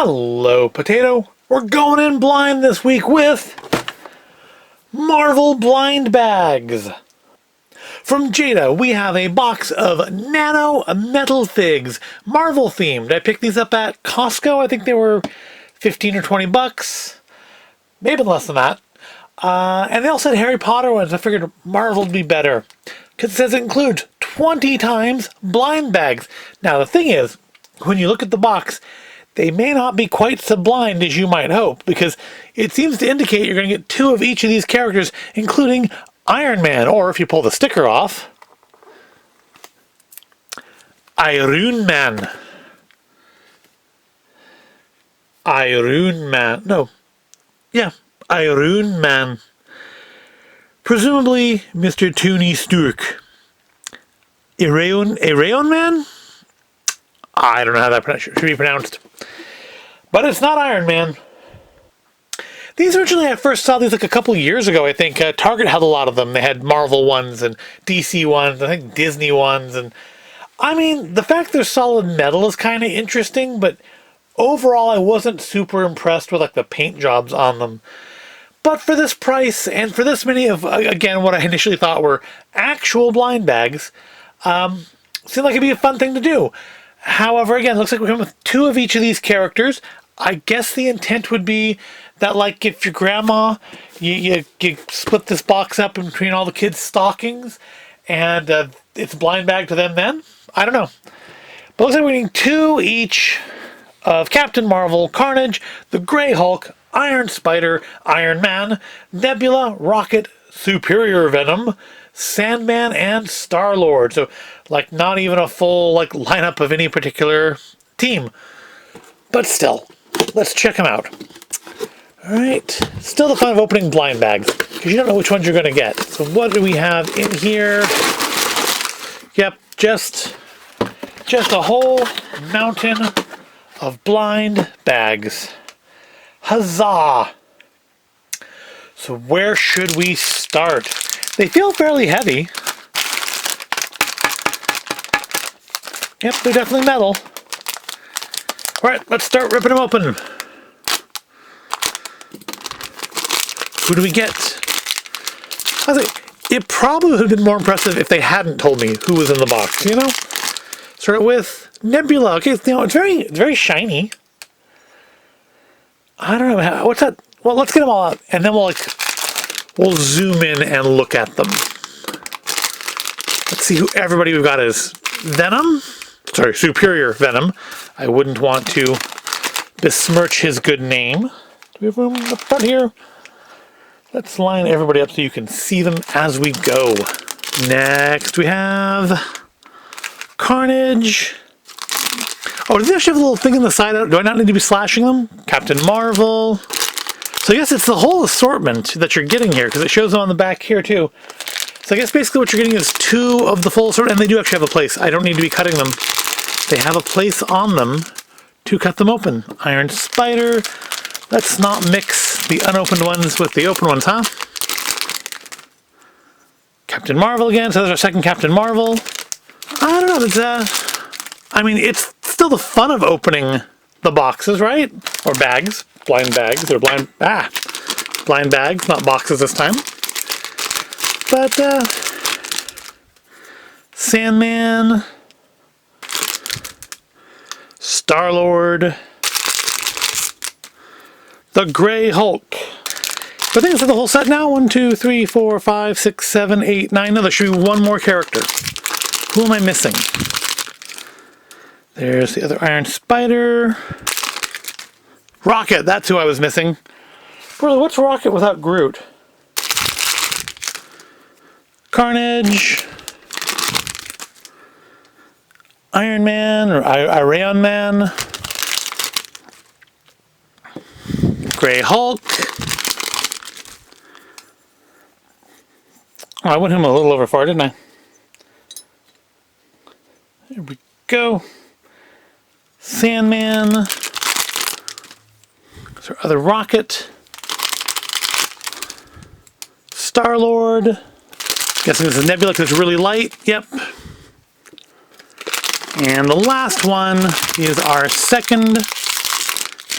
Hello, Potato. We're going in blind this week with Marvel blind bags. From Jada, we have a box of Nano Metalfigs, Marvel themed. I picked these up at Costco. I think they were 15 or 20 bucks. Maybe less than that. And they all said Harry Potter ones. I figured Marvel would be better, because it says it includes 20 times blind bags. Now, the thing is, when you look at the box, they may not be quite so blind as you might hope, because it seems to indicate you're going to get 2 of each of these characters, including Iron Man, or if you pull the sticker off, Iron Man. Iron Man. No. Yeah, Iron Man. Presumably Mr. Tony Stark. Iron Man? I don't know how that should be pronounced. But it's not Iron Man. These originally, I first saw these like a couple years ago, I think. Target had a lot of them. They had Marvel ones and DC ones, I think Disney ones. And I mean, the fact they're solid metal is kind of interesting, but overall I wasn't super impressed with like the paint jobs on them. But for this price and for this many of, again, what I initially thought were actual blind bags, seemed like it'd be a fun thing to do. However, again, it looks like we come with 2 of each of these characters. I guess the intent would be that, like, if your grandma, you split this box up in between all the kids' stockings, and it's a blind bag to them then? I don't know. But it looks like we're getting 2 each of Captain Marvel, Carnage, the Grey Hulk, Iron Spider, Iron Man, Nebula, Rocket, Superior Venom, Sandman, and Star-Lord. So, like, not even a full, like, lineup of any particular team. But still, let's check them out. Alright, still the fun of opening blind bags, because you don't know which ones you're going to get. So what do we have in here? Yep, just a whole mountain of blind bags. Huzzah! So where should we start? They feel fairly heavy. Yep, they're definitely metal. Alright, let's start ripping them open. Who do we get? I think it probably would have been more impressive if they hadn't told me who was in the box, you know? Start with Nebula. Okay, you know, it's very shiny. I don't know, what's that? Well, let's get them all out, and then we'll zoom in and look at them. Let's see who everybody we've got is. Venom? Sorry, Superior Venom. I wouldn't want to besmirch his good name. Do we have room up front here? Let's line everybody up so you can see them as we go. Next we have Carnage. Oh, does he actually have a little thing in the side? Do I not need to be slashing them? Captain Marvel. So I guess it's the whole assortment that you're getting here, because it shows them on the back here too. So I guess basically what you're getting is 2 of the full assortment, and they do actually have a place. I don't need to be cutting them. They have a place on them to cut them open. Iron Spider. Let's not mix the unopened ones with the open ones, huh? Captain Marvel again. So there's our second Captain Marvel. I don't know. It's I mean, it's still the fun of opening the boxes, right? Or bags. Blind bags. They're blind bags, not boxes this time. But, Sandman, Star-Lord, the Grey Hulk. But I think it's the whole set now. 1, 2, 3, 4, 5, 6, 7, 8, 9. No, there should be 1 more character. Who am I missing? There's the other Iron Spider. Rocket, that's who I was missing. Brother, what's Rocket without Groot? Carnage. Iron Man, or Iron Man. Grey Hulk. Oh, I went him a little over far, didn't I? There we go. Sandman. There's our other Rocket. Star-Lord. Guessing this is Nebula because it's really light. Yep. And the last one is our second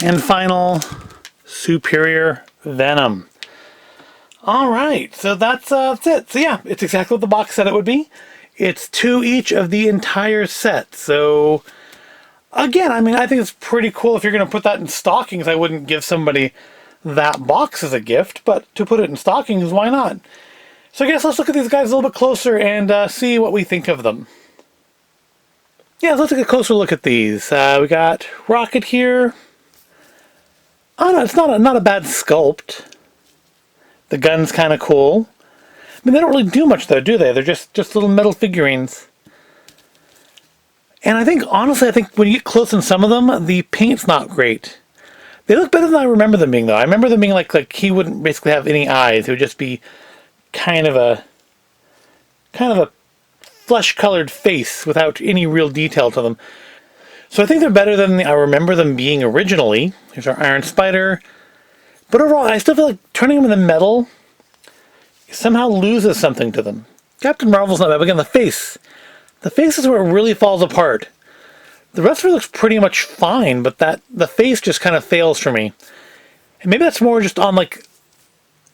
And final, Superior Venom. Alright, so that's it. So yeah, it's exactly what the box said it would be. It's 2 each of the entire set. So, again, I mean, I think it's pretty cool. If you're going to put that in stockings, I wouldn't give somebody that box as a gift, but to put it in stockings, why not? So I guess let's look at these guys a little bit closer and see what we think of them. Yeah, let's take a closer look at these. We got Rocket here. Oh no, it's not a bad sculpt. The gun's kind of cool. I mean, they don't really do much though, do they? They're just little metal figurines. And I think, honestly, when you get close in some of them, the paint's not great. They look better than I remember them being, though. I remember them being like he wouldn't basically have any eyes. It would just be kind of a flesh-colored face without any real detail to them. So I think they're better than I remember them being originally. Here's our Iron Spider. But overall, I still feel like turning them into metal somehow loses something to them. Captain Marvel's not bad, but again, the face. The face is where it really falls apart. The rest of it looks pretty much fine, but the face just kind of fails for me. And maybe that's more just on like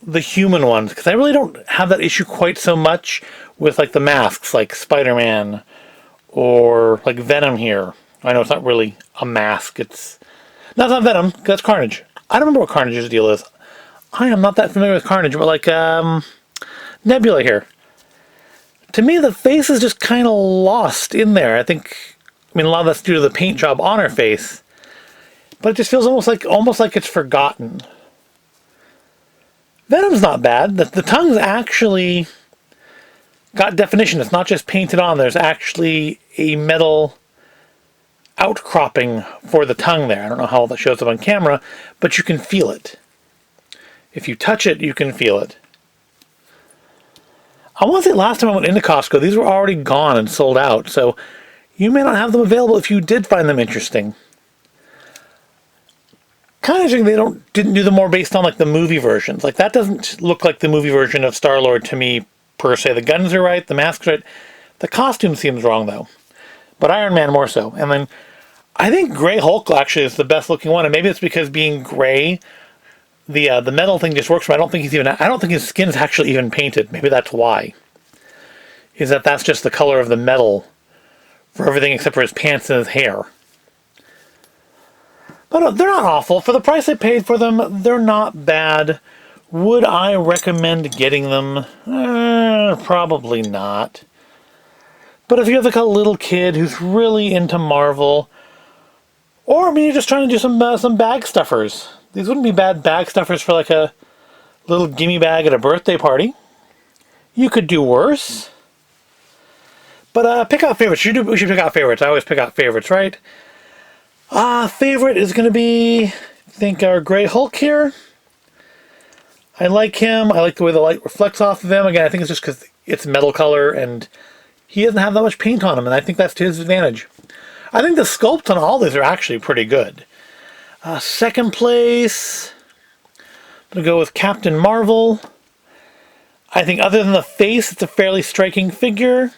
the human ones, because I really don't have that issue quite so much with like the masks, like Spider-Man or like Venom here. I know it's not really a mask. It's not Venom. That's Carnage. I don't remember what Carnage's deal is. I am not that familiar with Carnage, but like Nebula here. To me, the face is just kind of lost in there. I mean, a lot of that's due to the paint job on her face, but it just feels almost like it's forgotten. Venom's not bad. The tongue's actually got definition. It's not just painted on. There's actually a metal outcropping for the tongue there. I don't know how that shows up on camera, but you can feel it. If you touch it, you can feel it. I want to say last time I went into Costco, these were already gone and sold out, so you may not have them available if you did find them interesting. Kind of interesting they didn't do them more based on like the movie versions. Like that doesn't look like the movie version of Star-Lord to me per se. The guns are right, the mask's right. The costume seems wrong though. But Iron Man more so. And then I think Gray Hulk actually is the best looking one, and maybe it's because being gray, the metal thing just works for him. I don't think his skin's actually even painted. Maybe that's why. Is that's just the color of the metal for everything except for his pants and his hair. But they're not awful. For the price I paid for them, they're not bad. Would I recommend getting them? Probably not. But if you have like a little kid who's really into Marvel, or I mean you're just trying to do some bag stuffers, these wouldn't be bad bag stuffers for like a little gimme bag at a birthday party. You could do worse. But pick out favorites. We should pick out favorites. I always pick out favorites, right? Favorite is going to be, I think, our Gray Hulk here. I like him. I like the way the light reflects off of him. Again, I think it's just because it's metal color and he doesn't have that much paint on him, and I think that's to his advantage. I think the sculpts on all these are actually pretty good. Second place, I'm going to go with Captain Marvel. I think other than the face, it's a fairly striking figure.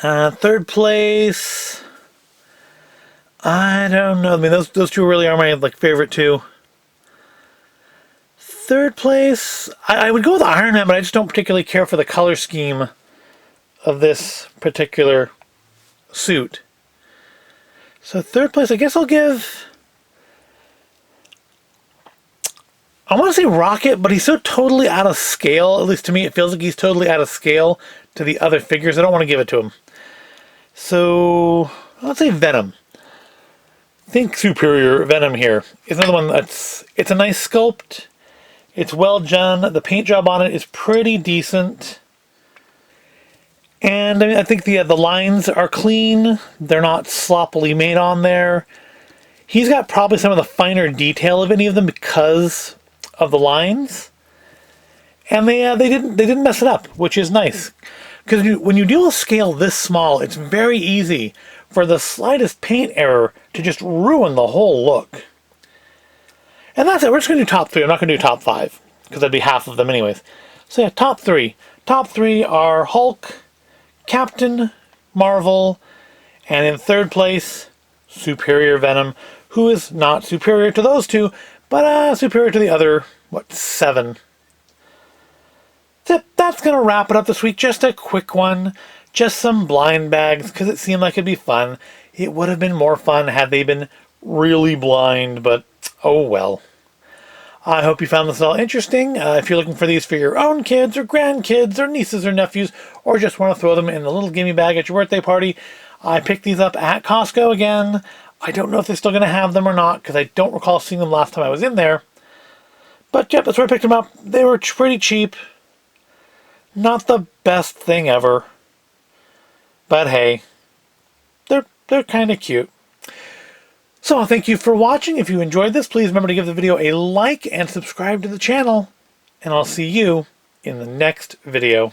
Third place, I don't know. I mean, those two really are my like favorite two. Third place, I would go with Iron Man, but I just don't particularly care for the color scheme of this particular suit. So third place, I guess I'll give... I want to say Rocket, but he's so totally out of scale. At least to me, it feels like he's totally out of scale to the other figures. I don't want to give it to him. So, I'll say Venom. Think Superior Venom here is another one it's a nice sculpt. It's well done. The paint job on it is pretty decent. And I mean, I think the lines are clean. They're not sloppily made on there. He's got probably some of the finer detail of any of them because of the lines. And they didn't mess it up, which is nice. Because when you deal with scale this small, it's very easy for the slightest paint error to just ruin the whole look. And that's it. We're just going to do top 3. I'm not going to do top 5, because that'd be half of them anyways. So yeah, top 3. Top 3 are Hulk, Captain Marvel, and in third place, superior Venom, who is not superior to those two, but superior to the other, 7. So that's going to wrap it up this week. Just a quick one. Just some blind bags, because it seemed like it'd be fun. It would have been more fun had they been really blind, but oh well. I hope you found this all interesting. If you're looking for these for your own kids or grandkids or nieces or nephews, or just want to throw them in a little gimme bag at your birthday party, I picked these up at Costco again. I don't know if they're still going to have them or not, because I don't recall seeing them last time I was in there. But yep, that's where I picked them up. They were pretty cheap. Not the best thing ever. But hey, they're kind of cute. So thank you for watching. If you enjoyed this, please remember to give the video a like and subscribe to the channel. And I'll see you in the next video.